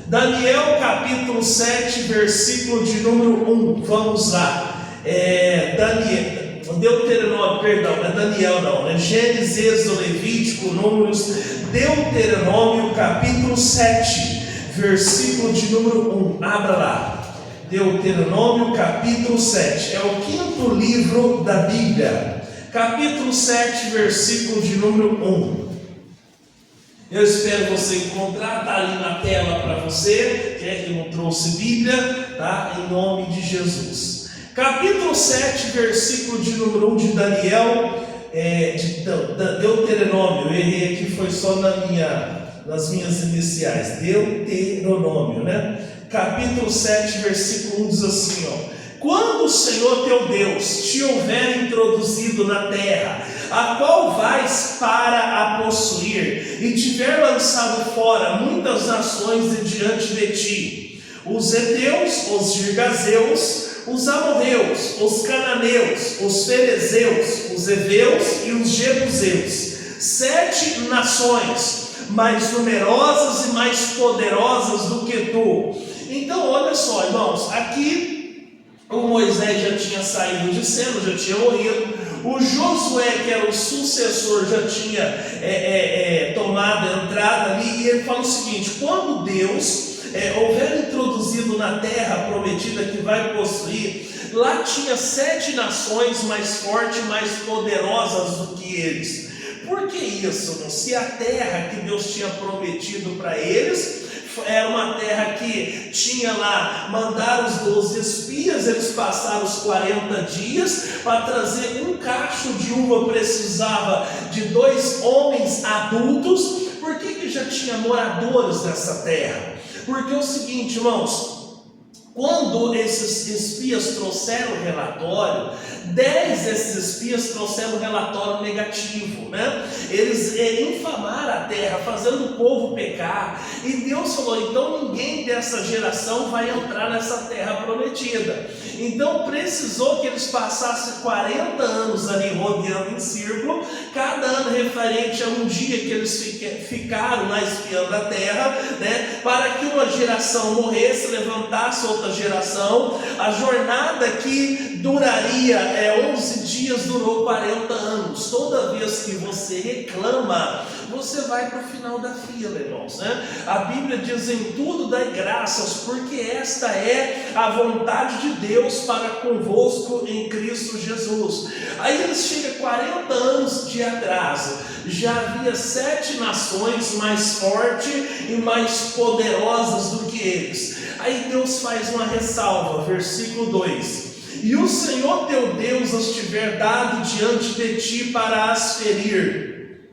Daniel capítulo 7, versículo de número 1. Vamos lá. Deuteronômio, perdão, não é Daniel não, né? Gênesis, Êxodo, Levítico, Números, Deuteronômio capítulo 7, versículo de número 1. Abra lá. Deuteronômio capítulo 7. É o quinto livro da Bíblia. Capítulo 7, versículo de número 1. Eu espero você encontrar, está ali na tela para você, que é que não trouxe Bíblia, tá? Em nome de Jesus. Capítulo 7, versículo de número 1 de Daniel, Deuteronômio. Eu errei aqui, foi só nas minhas iniciais. Deuteronômio, né? Capítulo 7, versículo 1 diz assim, ó: quando o Senhor teu Deus te houver introduzido na terra, a qual vais para a possuir, e tiver lançado fora muitas nações de diante de ti, os heteus, os girgazeus, os amorreus, os cananeus, os ferezeus, os heveus e os jebuseus, 7 nações, mais numerosas e mais poderosas do que tu. Então olha só, irmãos, aqui o Moisés já tinha saído de cena, já tinha morrido. O Josué, que era o sucessor, já tinha tomado a entrada ali. E ele fala o seguinte: quando Deus houver introduzido na terra prometida que vai possuir, lá tinha 7 nações mais fortes, mais poderosas do que eles. Por que isso? Se a terra que Deus tinha prometido para eles era uma terra que tinha lá, mandaram os 12 espias, eles passaram os 40 dias, para trazer um cacho de uva precisava de 2 homens adultos. Por que já tinha moradores nessa terra? Porque é o seguinte, irmãos, quando esses espias trouxeram o relatório, 10 desses espias trouxeram um relatório negativo, né? Eles infamaram a terra, fazendo o povo pecar. E Deus falou: então ninguém dessa geração vai entrar nessa terra prometida. Então precisou que eles passassem 40 anos ali rodeando em círculo, cada ano referente a um dia que eles ficaram lá espiando a terra, né? Para que uma geração morresse, levantasse outra geração. A jornada que duraria 11 dias durou 40 anos. Toda vez que você reclama, você vai para o final da fila, irmãos, né? A Bíblia diz: em tudo dai graças, porque esta é a vontade de Deus para convosco em Cristo Jesus. Aí eles chegam 40 anos de atraso, já havia 7 nações mais fortes e mais poderosas do que eles. Aí Deus faz uma ressalva, versículo 2: e o Senhor teu Deus as tiver dado diante de ti para as ferir,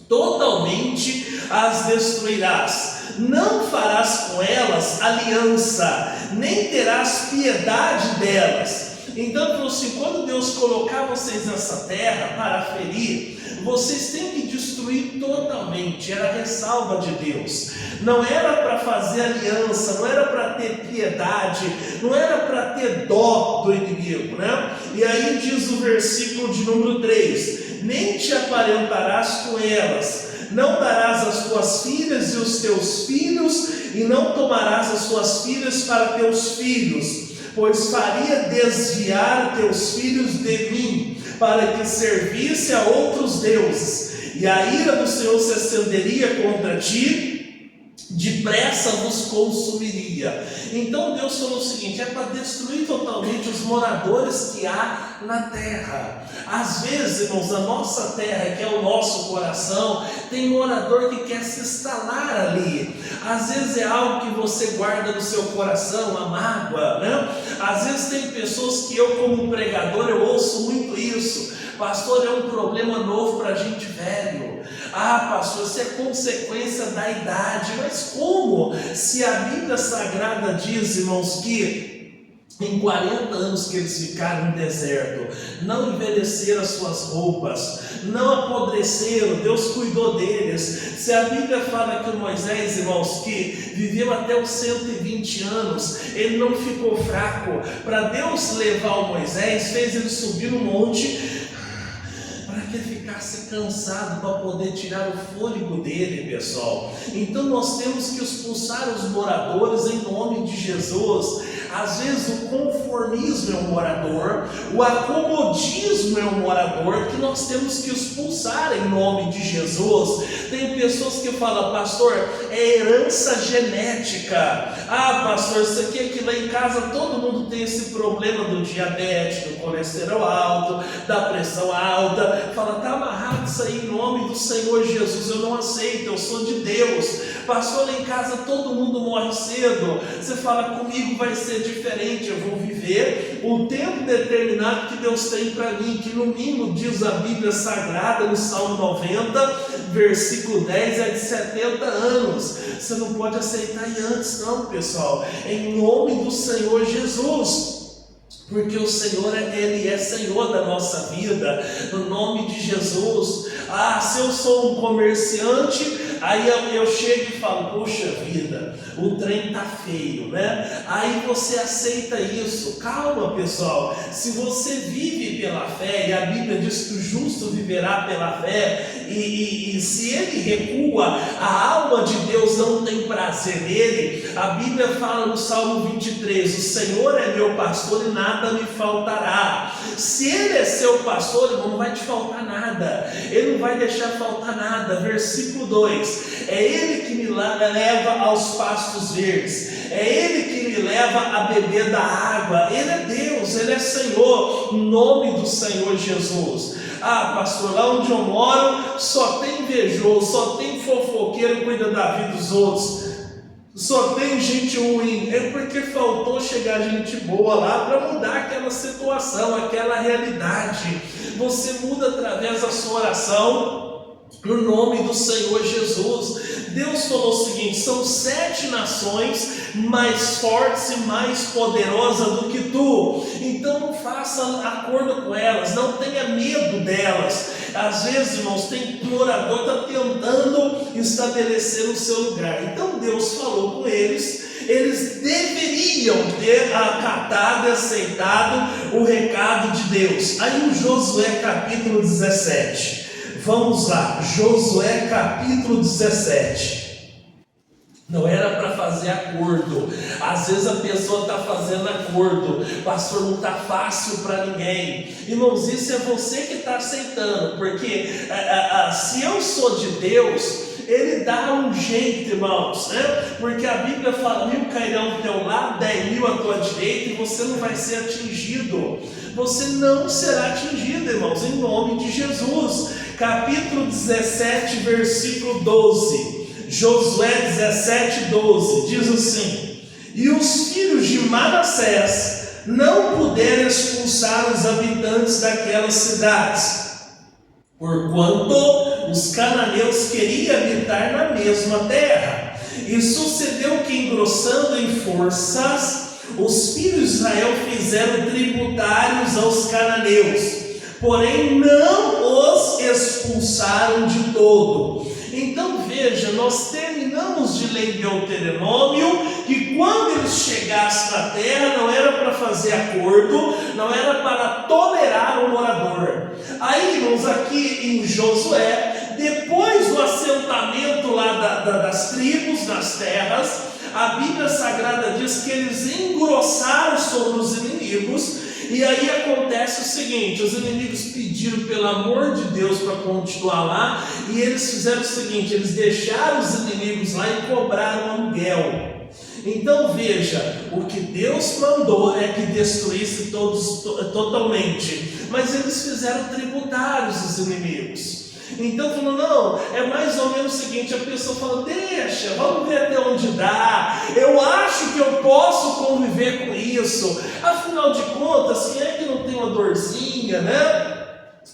totalmente as destruirás, não farás com elas aliança, nem terás piedade delas. Então, assim, quando Deus colocar vocês nessa terra para ferir, vocês têm que destruir totalmente. Era a ressalva de Deus. Não era para fazer aliança, não era para ter piedade, não era para ter dó do inimigo, né? E aí diz o versículo de número 3: nem te aparentarás com elas, não darás as tuas filhas e os teus filhos, e não tomarás as tuas filhas para teus filhos, pois faria desviar teus filhos de mim, para que servisse a outros deuses, e a ira do Senhor se acenderia contra ti, depressa vos consumiria. Então Deus falou o seguinte: é para destruir totalmente os moradores que há na terra. Às vezes, irmãos, a nossa terra, que é o nosso coração, tem morador que quer se instalar ali. Às vezes é algo que você guarda no seu coração, a mágoa, né? Às vezes tem pessoas que eu, como pregador, eu ouço muito isso: pastor, é um problema novo para gente velho. Ah, pastor, isso é consequência da idade. Mas como? Se a Bíblia Sagrada diz, irmãos, que em 40 anos que eles ficaram no deserto, não envelheceram as suas roupas, não apodreceram, Deus cuidou deles. Se a Bíblia fala que o Moisés, irmãos, que viveu até os 120 anos, ele não ficou fraco. Para Deus levar o Moisés, fez ele subir no monte, para que ele ficasse cansado para poder tirar o fôlego dele, pessoal. Então nós temos que expulsar os moradores em nome de Jesus. Às vezes o conformismo é um morador, o acomodismo é um morador que nós temos que expulsar em nome de Jesus. Tem pessoas que falam: pastor, é herança genética. Ah, pastor, isso aqui é que lá em casa todo mundo tem esse problema do diabetes, do colesterol alto, da pressão alta. Fala: está amarrado isso aí em nome do Senhor Jesus. Eu não aceito, eu sou de Deus. Pastor, lá em casa todo mundo morre cedo. Você fala: comigo vai ser diferente, eu vou viver o tempo determinado que Deus tem para mim, que no mínimo diz a Bíblia Sagrada no Salmo 90, versículo 10, é de 70 anos. Você não pode aceitar ir antes não, pessoal, em nome do Senhor Jesus, porque o Senhor, Ele é Senhor da nossa vida, no nome de Jesus. Ah, se eu sou um comerciante, aí eu chego e falo: poxa vida, o trem tá feio, né? Aí você aceita isso. Calma, pessoal, se você vive pela fé, e a Bíblia diz que o justo viverá pela fé, e se ele recua, a alma de Deus não tem prazer nele. A Bíblia fala no Salmo 23, o Senhor é meu pastor e nada me faltará. Se ele é seu pastor, irmão, não vai te faltar nada, ele não vai deixar faltar nada. Versículo 2, é ele que me leva aos pastos verdes, é ele que me leva a beber da água. Ele é Deus, ele é Senhor, em nome do Senhor Jesus. Ah, pastor, lá onde eu moro só tem invejoso, só tem fofoqueiro que cuida da vida dos outros, só tem gente ruim. É porque faltou chegar gente boa lá para mudar aquela situação, aquela realidade. Você muda através da sua oração, no nome do Senhor Jesus. Deus falou o seguinte: são 7 nações mais fortes e mais poderosas do que tu, então não faça acordo com elas, não tenha medo delas. Às vezes, irmãos, tem morador que está tentando estabelecer o seu lugar. Então Deus falou com eles deveriam ter acatado e aceitado o recado de Deus. Aí o Josué capítulo 17, vamos lá, Josué capítulo 17. Não era para fazer acordo. Às vezes a pessoa está fazendo acordo: pastor, não está fácil para ninguém. Irmãos, isso é você que está aceitando, porque se eu sou de Deus, Ele dá um jeito, irmãos, né? Porque a Bíblia fala: 1000 cairão do teu lado, 10.000 à tua direita, e você não vai ser atingido. Você não será atingido, irmãos, em nome de Jesus. Capítulo 17, versículo 12. Josué 17:12 diz assim: e os filhos de Manassés não puderam expulsar os habitantes daquelas cidades, porquanto os cananeus queriam habitar na mesma terra. E sucedeu que, engrossando em forças, os filhos de Israel fizeram tributários aos cananeus, porém não os expulsaram de todo. Então veja, nós terminamos de ler em Deuteronômio que quando eles chegassem na terra não era para fazer acordo, não era para tolerar o morador. Aí, irmãos, aqui em Josué, depois do assentamento lá das tribos, das terras, a Bíblia Sagrada diz que eles engrossaram sobre os inimigos. E aí acontece o seguinte: os inimigos pediram pelo amor de Deus para continuar lá, e eles fizeram o seguinte: eles deixaram os inimigos lá e cobraram aluguel. Então veja, o que Deus mandou é que destruísse todos totalmente, mas eles fizeram tributários os inimigos. Então falou: não, é mais ou menos o seguinte, a pessoa fala: deixa, vamos ver até onde dá, eu acho que eu posso conviver com isso, afinal de contas, quem é que não tem uma dorzinha, né?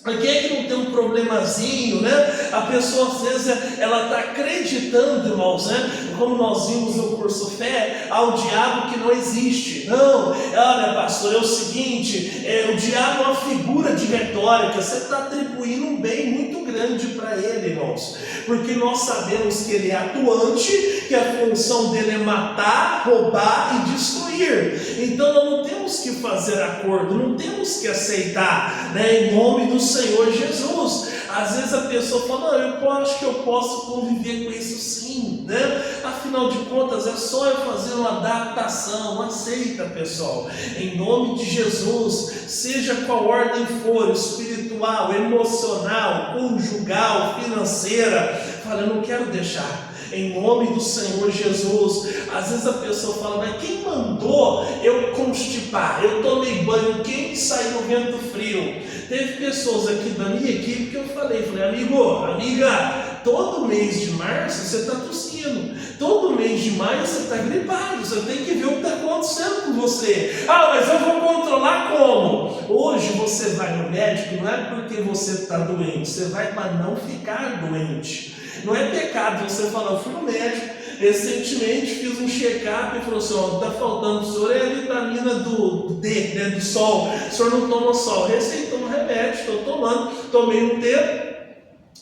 Quem é que não tem um problemazinho, né? A pessoa às vezes ela está acreditando, irmãos, né? Como nós vimos no curso Fé, ao diabo que não existe. Não, olha, pastor, é o seguinte, o diabo é uma figura de retórica, você está atribuindo um bem muito grande grande para ele, irmãos, porque nós sabemos que ele é atuante, que a função dele é matar, roubar e destruir. Então nós não temos que fazer acordo, não temos que aceitar, né, em nome do Senhor Jesus. Às vezes a pessoa fala, não, eu acho que eu posso conviver com isso sim, né? Afinal de contas é só eu fazer uma adaptação. Aceita, pessoal, em nome de Jesus, seja qual ordem for, espiritual, emocional, conjugal, financeira, fala, eu não quero deixar. Em nome do Senhor Jesus. Às vezes a pessoa fala, mas quem mandou eu constipar? Eu tomei banho quente e saí no vento frio. Teve pessoas aqui da minha equipe que eu falei, amigo, amiga, todo mês de março você está tossindo, todo mês de maio você está gripado, você tem que ver o que está acontecendo com você. Ah, mas eu vou controlar como? Hoje você vai no médico, não é porque você está doente, você vai para não ficar doente. Não é pecado você falar, eu fui no médico recentemente, fiz um check-up e falou assim, ó, está faltando o senhor é a vitamina do D, né, do sol, o senhor não toma sol, receitou um remédio, estou tomando, tomei um tempo,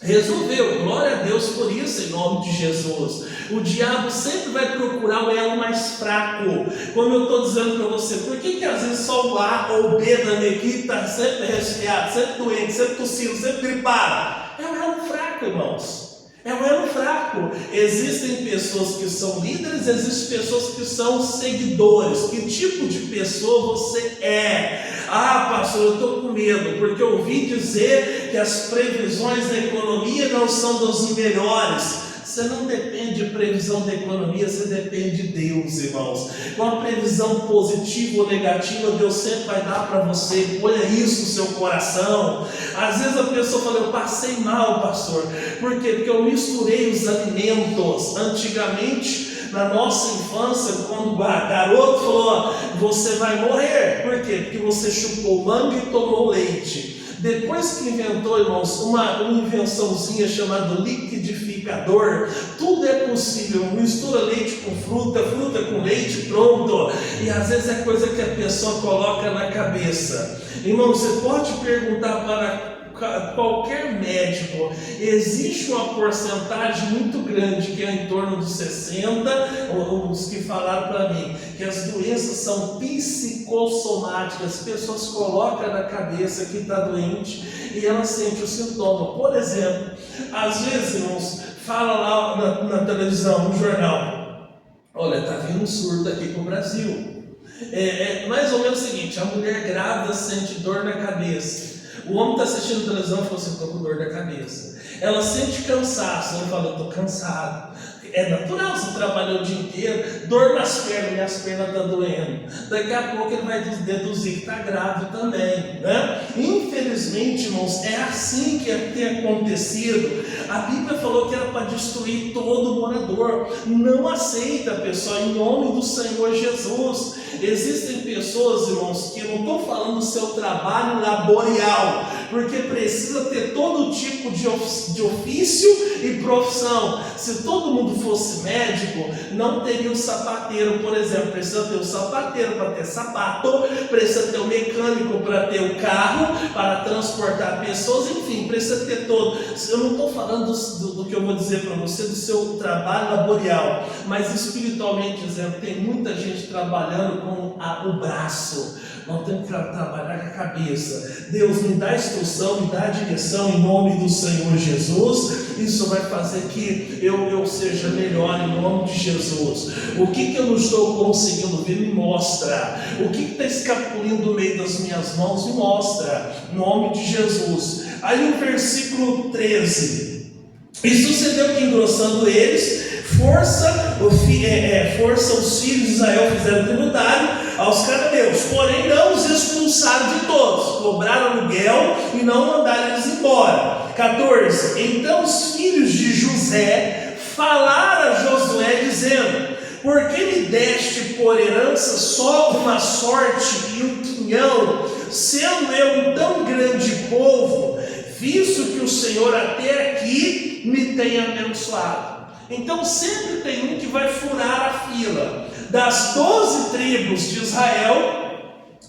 resolveu, glória a Deus por isso, em nome de Jesus. O diabo sempre vai procurar o elo mais fraco, como eu estou dizendo para você. Por que às vezes só o A ou o B da minha equipe está sempre resfriado, sempre doente, sempre tossindo, sempre gripado? É o elo fraco, irmãos. É um elo fraco. Existem pessoas que são líderes, existem pessoas que são seguidores. Que tipo de pessoa você é? Ah, pastor, eu estou com medo, porque eu ouvi dizer que as previsões da economia não são das melhores. Você não depende de previsão da economia, você depende de Deus, irmãos. Com a previsão positiva ou negativa, Deus sempre vai dar para você. Olha isso no seu coração. Às vezes a pessoa fala, eu passei mal, pastor. Por quê? Porque eu misturei os alimentos. Antigamente, na nossa infância, quando o garoto falou, você vai morrer. Por quê? Porque você chupou manga e tomou leite. Depois que inventou, irmãos, uma invençãozinha chamada liquidificador, tudo é possível. Mistura leite com fruta, fruta com leite, pronto. E às vezes é coisa que a pessoa coloca na cabeça. Irmão, você pode perguntar para qualquer médico, existe uma porcentagem muito grande, que é em torno de 60%, os que falaram para mim, que as doenças são psicossomáticas, as pessoas colocam na cabeça que está doente e ela sente o sintoma. Por exemplo, às vezes, irmãos, fala lá na televisão, no jornal, olha, está vindo um surto aqui para o Brasil. É mais ou menos o seguinte, a mulher grávida sente dor na cabeça. O homem está assistindo televisão e fala assim, estou com dor da cabeça. Ela sente cansaço, ela fala, estou cansado. É natural, você trabalhou o dia inteiro, dor nas pernas, minhas pernas estão doendo. Daqui a pouco ele vai deduzir que está grávida também, né? Infelizmente, irmãos, é assim que tem acontecido. A Bíblia falou que era para destruir todo morador. Não aceita, pessoal, em nome do Senhor Jesus. Existem pessoas, irmãos, que eu não estou falando do seu trabalho laboral, porque precisa ter todo tipo de ofício e profissão. Se todo mundo fosse médico, não teria um sapateiro, por exemplo. Precisa ter um sapateiro para ter sapato, precisa ter um mecânico para ter um carro, para transportar pessoas, enfim, precisa ter todo. Eu não estou falando do que eu vou dizer para você, do seu trabalho laboral, mas espiritualmente dizendo, tem muita gente trabalhando com o braço. Nós temos que trabalhar com a cabeça. Deus me dá instrução, me dá direção em nome do Senhor Jesus. Isso vai fazer que eu seja melhor em nome de Jesus. O que eu não estou conseguindo ver, me mostra. O que está escapulindo do meio das minhas mãos, me mostra. Em nome de Jesus. Aí o versículo 13. E sucedeu que, engrossando eles, força os filhos de Israel fizeram tributário aos cananeus, porém não os expulsaram de todos, cobraram aluguel e não mandaram eles embora. 14. Então os filhos de José falaram a Josué dizendo, por que me deste por herança só uma sorte e um quinhão, sendo eu um tão grande povo, visto que o Senhor até aqui me tem abençoado? Então sempre tem um que vai furar a fila. Das 12 tribos de Israel,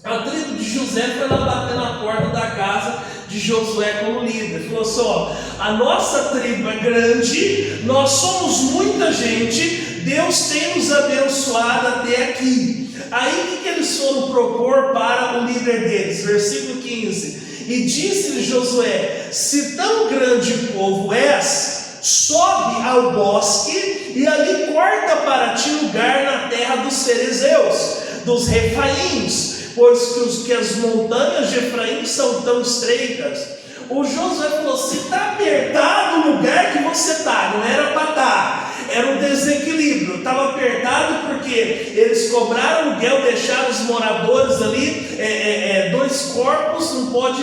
a tribo de José foi lá bater na porta da casa de Josué como líder. Ele falou assim: ó, a nossa tribo é grande, nós somos muita gente, Deus tem nos abençoado até aqui. Aí o que eles foram propor para o líder deles? Versículo 15: e disse-lhe Josué: se tão grande povo és, sobe ao bosque e ali corta para ti lugar na terra dos fariseus, dos refaíns, pois que as montanhas de Efraim são tão estreitas. O Josué falou: se está apertado o lugar que você está, não era para estar, era um desequilíbrio, estava apertado porque eles cobraram aluguel, deixaram os moradores ali, dois corpos, não pode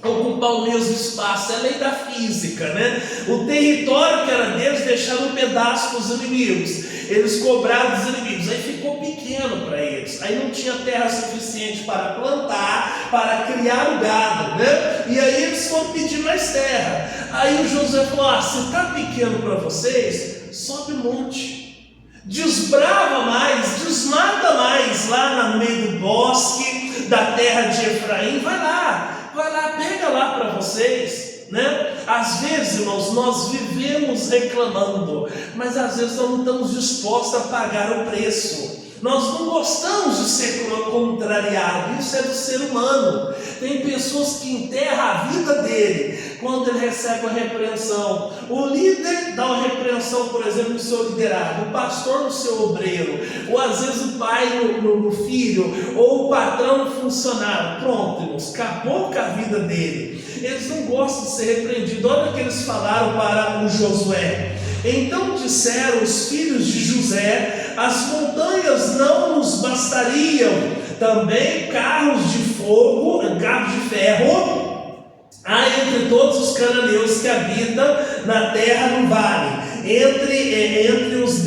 ocupar o mesmo espaço, é a lei da física, né? O território que era deles deixaram um pedaço para os inimigos, eles cobraram dos inimigos, aí ficou pequeno para eles, aí não tinha terra suficiente para plantar, para criar o gado, né? E aí eles foram pedir mais terra. Aí o Josué falou: se está pequeno para vocês, sobe o monte, desbrava mais, desmata mais lá no meio do bosque da terra de Efraim, vai lá, pega lá para vocês, né? Às vezes, irmãos, nós vivemos reclamando, mas às vezes nós não estamos dispostos a pagar o preço. Nós não gostamos de ser contrariados, isso é do ser humano. Tem pessoas que enterram a vida dele quando ele recebe uma repreensão. O líder dá uma repreensão, por exemplo, no seu liderado, o pastor no seu obreiro, ou às vezes o pai no filho, ou o patrão no funcionário. Pronto, irmãos, acabou com a vida dele. Eles não gostam de ser repreendidos. Olha o que eles falaram para o Josué: então disseram os filhos de José: as montanhas não nos bastariam, também carros de fogo, carros de ferro há entre todos os cananeus que habitam na terra no vale, entre os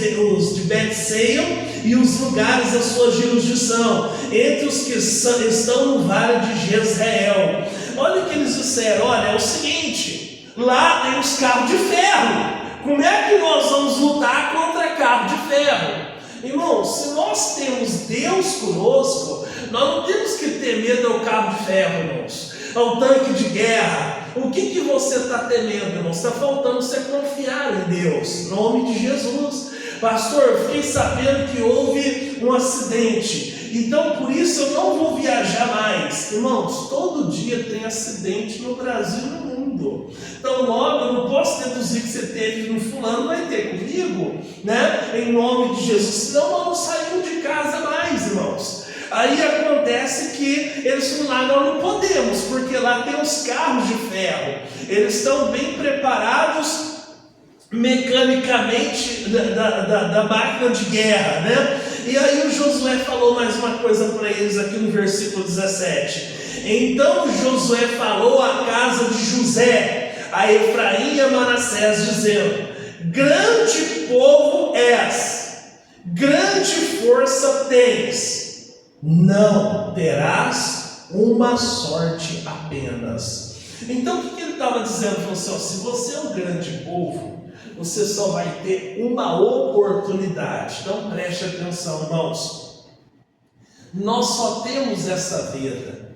de Bet-seil e os lugares da sua jurisdição, entre os que estão no vale de Jezreel. Olha o que eles disseram: olha, é o seguinte, lá tem os carros de ferro, como é que nós vamos lutar contra carro de ferro? Irmãos, se nós temos Deus conosco, nós não temos que ter medo ao carro de ferro, irmãos, ao tanque de guerra. O que você está temendo, irmãos? Está faltando você confiar em Deus, em nome de Jesus. Pastor, eu fiquei sabendo que houve um acidente, então por isso eu não vou viajar mais. Irmãos, todo dia tem acidente no Brasil e no mundo. Então logo eu não posso deduzir que você teve no fulano, vai ter comigo, né? Em nome de Jesus, senão nós não saímos de casa mais, irmãos. Aí acontece que eles falam: nós não podemos, porque lá tem os carros de ferro, eles estão bem preparados mecanicamente da máquina de guerra, né? E aí o Josué falou mais uma coisa para eles aqui no versículo 17: então Josué falou à casa de José, a Efraim e a Manassés, dizendo: grande povo és, grande força tens, não terás uma sorte apenas. Então o que ele estava dizendo? Ele falou assim: se você é um grande povo, você só vai ter uma oportunidade. Então preste atenção, irmãos, nós só temos essa vida.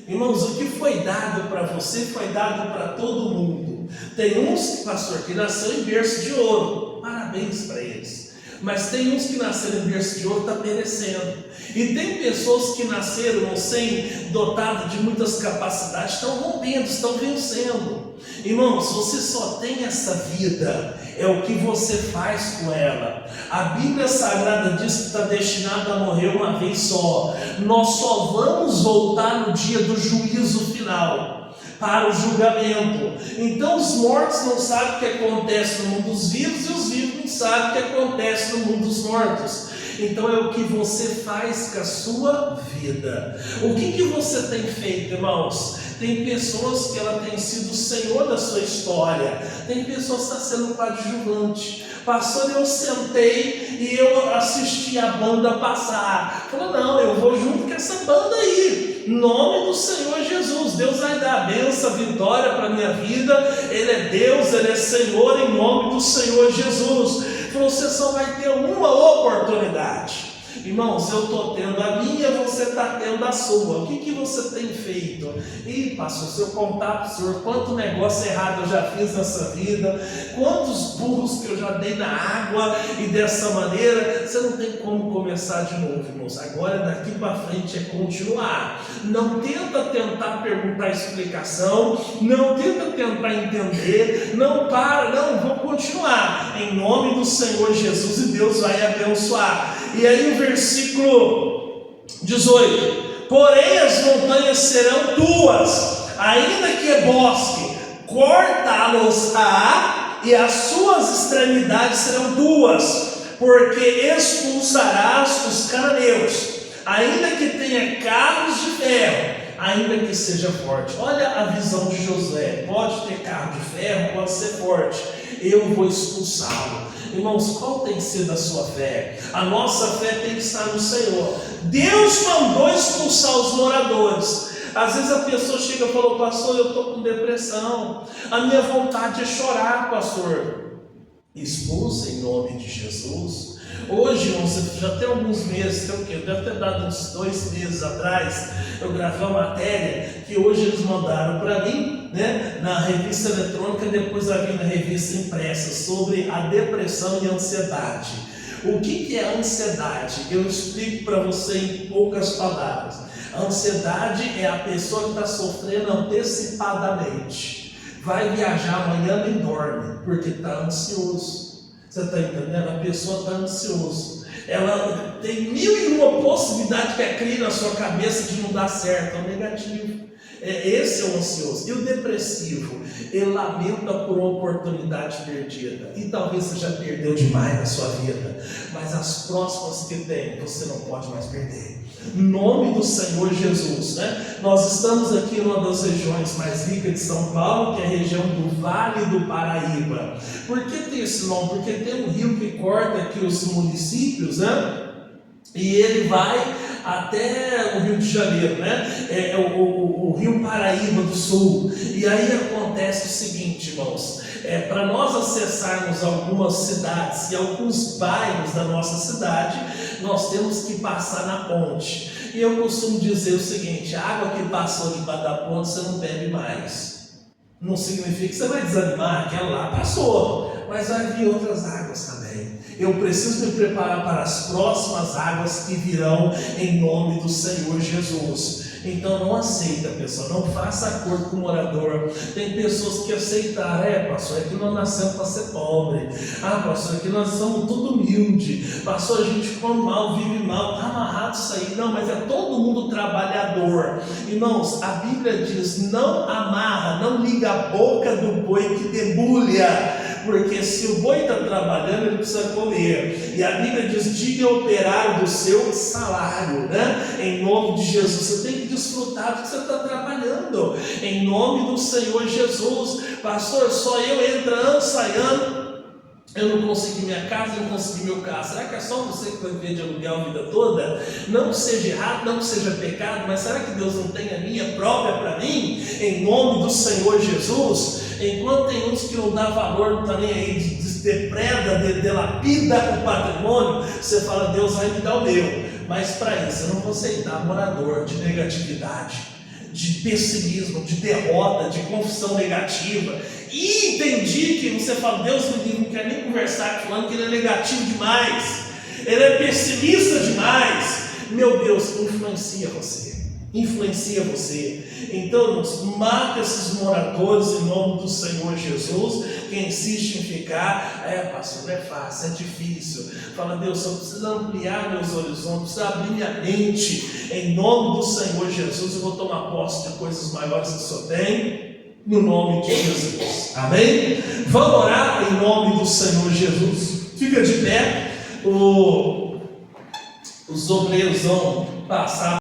Irmãos, o que foi dado para você foi dado para todo mundo. Tem uns, pastor, que nasceu em berço de ouro, parabéns para eles. Mas tem uns que nasceram em berço de ouro, está perecendo. E tem pessoas que nasceram sem dotado de muitas capacidades, estão rompendo, estão vencendo. Irmãos, você só tem essa vida, é o que você faz com ela. A Bíblia Sagrada diz que está destinado a morrer uma vez só. Nós só vamos voltar no dia do juízo final, para o julgamento. Então os mortos não sabem o que acontece no mundo dos vivos, e os vivos não sabem o que acontece no mundo dos mortos. Então é o que você faz com a sua vida. O que você tem feito, irmãos? Tem pessoas que ela tem sido o senhor da sua história. Tem pessoas que estão sendo coadjuvante. Pastor, eu sentei e eu assisti a banda passar. Falou: não, eu vou junto com essa banda aí. Em nome do Senhor Jesus. Deus vai dar a bênção, a vitória para a minha vida. Ele é Deus, Ele é Senhor, em nome do Senhor Jesus. Falou: você só vai ter uma oportunidade. Irmãos, eu estou tendo a minha, você está tendo a sua. O que você tem feito? Ih, pastor, se eu contar para o senhor quanto negócio errado eu já fiz nessa vida, quantos burros que eu já dei na água, e dessa maneira, você não tem como começar de novo, irmãos. Agora, daqui para frente, é continuar. Não tenta tentar perguntar explicação, não tenta tentar entender, não para, não, vou continuar. Em nome do Senhor Jesus, e Deus vai abençoar. E aí o versículo 18: porém as montanhas serão tuas, ainda que é bosque, cortá-los-á, e as suas extremidades serão tuas, porque expulsarás os cananeus, ainda que tenha carros de ferro, ainda que seja forte. Olha a visão de Josué: pode ter carro de ferro, pode ser forte, eu vou expulsá-lo. Irmãos, qual tem sido a sua fé? A nossa fé tem que estar no Senhor. Deus mandou expulsar os moradores. Às vezes a pessoa chega e fala: pastor, eu estou com depressão, a minha vontade é chorar, pastor. Expulsa em nome de Jesus. Hoje, irmãos, já tem alguns meses, deve ter dado uns 2 meses atrás, eu gravei uma matéria que hoje eles mandaram para mim, né, na revista eletrônica, depois vai vir na revista impressa, sobre a depressão e a ansiedade. O que é a ansiedade? Eu explico para você em poucas palavras. A ansiedade é a pessoa que está sofrendo antecipadamente. Vai viajar amanhã e dorme, porque está ansioso. Você está entendendo? A pessoa está ansiosa. Ela tem 1001 possibilidades que cria na sua cabeça de não dar certo. É o negativo. Esse é o ansioso. E o depressivo? Ele lamenta por uma oportunidade perdida. E talvez você já perdeu demais na sua vida, mas as próximas que tem, você não pode mais perder. Em nome do Senhor Jesus, né? Nós estamos aqui em uma das regiões mais ricas de São Paulo, que é a região do Vale do Paraíba. Por que tem esse nome? Porque tem um rio que corta aqui os municípios, né? E ele vai até o Rio de Janeiro, né? O Rio Paraíba do Sul. E aí acontece o seguinte, irmãos: para nós acessarmos algumas cidades e alguns bairros da nossa cidade, nós temos que passar na ponte. E eu costumo dizer o seguinte: a água que passou debaixo da ponte você não bebe mais. Não significa que você vai desanimar, aquela lá passou, mas vai vir outras águas também. Eu preciso me preparar para as próximas águas que virão em nome do Senhor Jesus. Então não aceita, pessoal, não faça acordo com o morador. Tem pessoas que aceitaram: pastor, é que nós nascemos para ser pobre. Pastor, é que nós somos tudo humilde. Pastor, a gente come mal, vive mal, está amarrado isso aí. Não, mas é todo mundo trabalhador. Irmãos, a Bíblia diz: não amarra, não liga a boca do boi que debulha. Porque se o boi está trabalhando, ele precisa comer. E a Bíblia diz: diga ao operário do seu salário, né? Em nome de Jesus. Você tem que desfrutar do que você está trabalhando. Em nome do Senhor Jesus. Pastor, só eu entrando, saindo. Eu não consegui minha casa, eu não consegui meu carro. Será que é só você que vai viver de aluguel a vida toda? Não que seja errado, não que seja pecado, mas será que Deus não tem a minha própria para mim? Em nome do Senhor Jesus. Enquanto tem uns que não dá valor, não está nem aí, depreda, delapida o patrimônio, você fala: Deus vai me dar o meu. Mas para isso eu não vou aceitar morador de negatividade, de pessimismo, de derrota, de confissão negativa. E entendi que você fala: Deus me livre, não quer nem conversar falando que ele é negativo demais, ele é pessimista demais. Meu Deus, influencia você. Então, mata esses moradores em nome do Senhor Jesus. Quem insiste em ficar: pastor, não é fácil, é difícil. Fala: Deus, eu preciso ampliar meus horizontes, preciso abrir minha mente. Em nome do Senhor Jesus, eu vou tomar posse de coisas maiores que o Senhor tem, no nome de Jesus. Amém? Vamos orar em nome do Senhor Jesus. Fica de pé. Os obreiros vão passar